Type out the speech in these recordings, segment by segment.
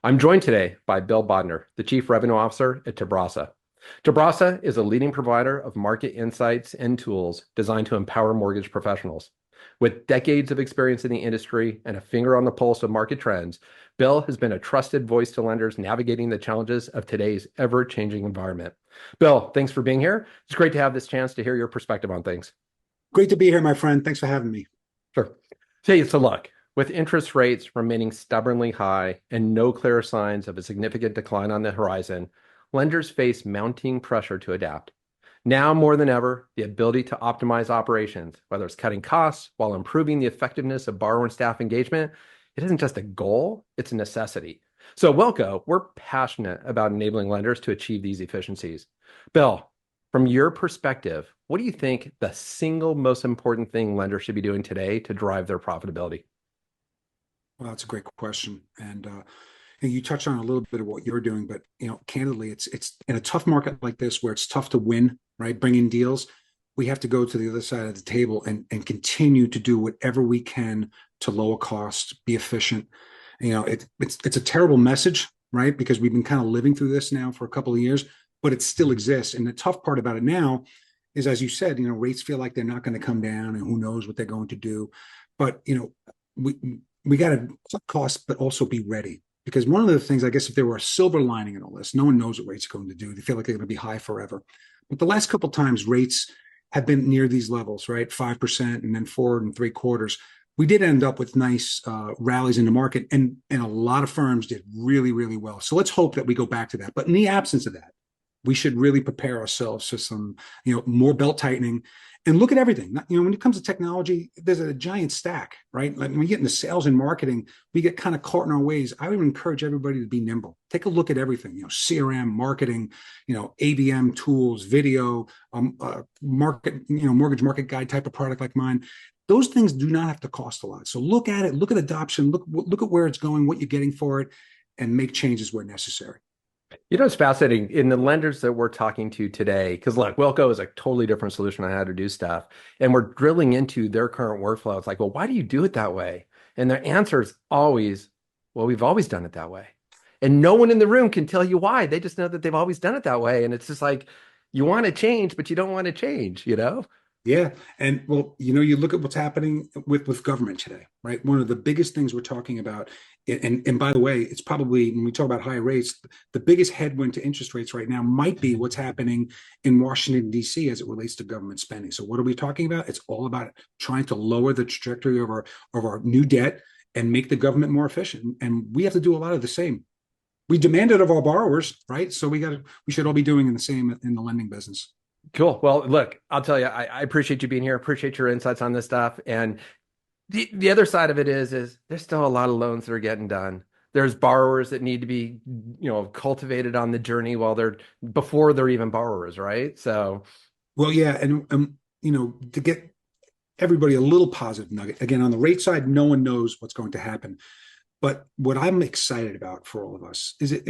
I'm joined today by Bill Bodnar, the Chief Revenue Officer at Tabrasa. Tabrasa is a leading provider of market insights and tools designed to empower mortgage professionals. With decades of experience in the industry and a finger on the pulse of market trends, Bill has been a trusted voice to lenders navigating the challenges of today's ever-changing environment. Bill, thanks for being here. It's great to have this chance to hear your perspective on things. Great to be here, my friend. Thanks for having me. Sure. So look, with interest rates remaining stubbornly high and no clear signs of a significant decline on the horizon, lenders face mounting pressure to adapt. Now more than ever, the ability to optimize operations, whether it's cutting costs while improving the effectiveness of borrower and staff engagement, it isn't just a goal, it's a necessity. So at Wilqo, we're passionate about enabling lenders to achieve these efficiencies. Bill, from your perspective, what do you think the single most important thing lenders should be doing today to drive their profitability? Well, that's a great question, and you touched on a little bit of what you're doing, but candidly, it's in a tough market like this where it's tough to win, right? Bring in deals. We have to go to the other side of the table and continue to do whatever we can to lower costs, be efficient. It's a terrible message, right? Because we've been kind of living through this now for a couple of years, but it still exists. And the tough part about it now is, as you said, rates feel like they're not going to come down, and who knows what they're going to do. But we we got to cut costs, but also be ready. Because one of the things, I guess, if there were a silver lining in all this, no one knows what rates are going to do. They feel like they're going to be high forever. But the last couple of times rates have been near these levels, right? 5% and then 4.75%. We did end up with nice rallies in the market, and a lot of firms did really, really well. So let's hope that we go back to that. But in the absence of that, we should really prepare ourselves for some, more belt tightening and look at everything. When it comes to technology, there's a giant stack, right? Like when we get into sales and marketing, we get kind of caught in our ways. I would encourage everybody to be nimble. Take a look at everything, CRM, marketing, ABM tools, video, market, mortgage market guide type of product like mine. Those things do not have to cost a lot. So look at it, look at adoption, look at where it's going, what you're getting for it, and make changes where necessary. It's fascinating in the lenders that we're talking to today, because look, Wilco is a totally different solution on how to do stuff. And we're drilling into their current workflow. It's like, well, why do you do it that way? And their answer is always, well, we've always done it that way. And no one in the room can tell you why. They just know that they've always done it that way. And it's just like, you want to change, but you don't want to change? Yeah. And well, you look at what's happening with government today, right? One of the biggest things we're talking about, and by the way, it's probably when we talk about high rates, the biggest headwind to interest rates right now might be what's happening in Washington, D.C. as it relates to government spending. So what are we talking about? It's all about trying to lower the trajectory of our new debt and make the government more efficient. And we have to do a lot of the same. We demand it of our borrowers, right? So we should all be doing the same in the lending business. Cool. Well, look, I'll tell you, I appreciate you being here. Appreciate your insights on this stuff. And the other side of it is there's still a lot of loans that are getting done. There's borrowers that need to be, cultivated on the journey before they're even borrowers, right? So, Well, yeah, and to get everybody a little positive nugget again on the rate side, no one knows what's going to happen. But what I'm excited about for all of us is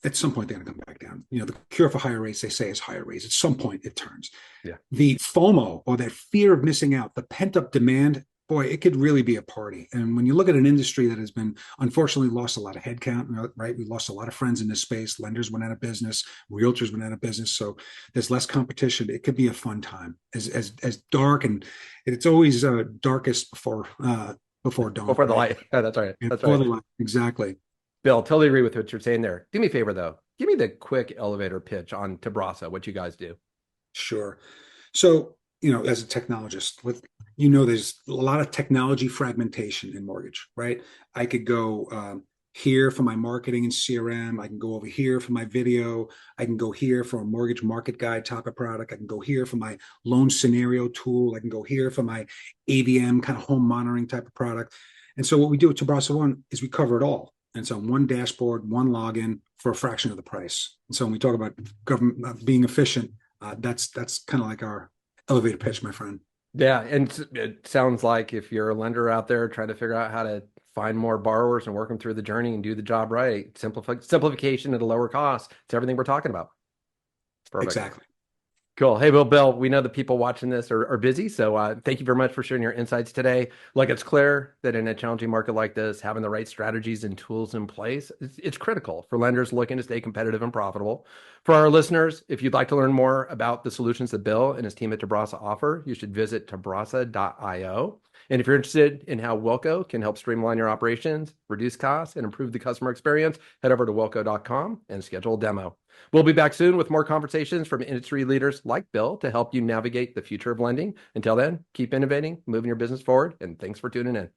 at some point they're going to come back down. The cure for higher rates, they say, is higher rates. At some point, it turns. yeah. The FOMO, or that fear of missing out, the pent up demand, boy, it could really be a party. And when you look at an industry that has been unfortunately lost a lot of headcount, right? We lost a lot of friends in this space. Lenders went out of business, realtors went out of business. So there's less competition. It could be a fun time. As dark, and it's always darkest before dawn, Before the right? light. Yeah, that's right. And That's before right. the light, exactly. Bill, totally agree with what you're saying there. Do me a favor though. Give me the quick elevator pitch on Tabrasa, what you guys do. Sure. So, as a technologist, there's a lot of technology fragmentation in mortgage, right? I could go here for my marketing and CRM. I can go over here for my video. I can go here for a mortgage market guide type of product. I can go here for my loan scenario tool. I can go here for my ABM kind of home monitoring type of product. And so what we do at Tabrasa One is we cover it all. And so one dashboard, one login for a fraction of the price. And so when we talk about government being efficient, that's kind of like our elevator pitch, my friend. Yeah, and it sounds like if you're a lender out there trying to figure out how to find more borrowers and work them through the journey and do the job right, simplification at a lower cost. It's everything we're talking about. Perfect. Exactly. Cool. Hey, Bill, we know the people watching this are busy, so thank you very much for sharing your insights today. Look, it's clear that in a challenging market like this, having the right strategies and tools in place, it's critical for lenders looking to stay competitive and profitable. For our listeners, if you'd like to learn more about the solutions that Bill and his team at Tabrasa offer, you should visit tabrasa.io. And if you're interested in how Wilqo can help streamline your operations, reduce costs, and improve the customer experience, head over to wilqo.com and schedule a demo. We'll be back soon with more conversations from industry leaders like Bill to help you navigate the future of lending. Until then, keep innovating, moving your business forward, and thanks for tuning in.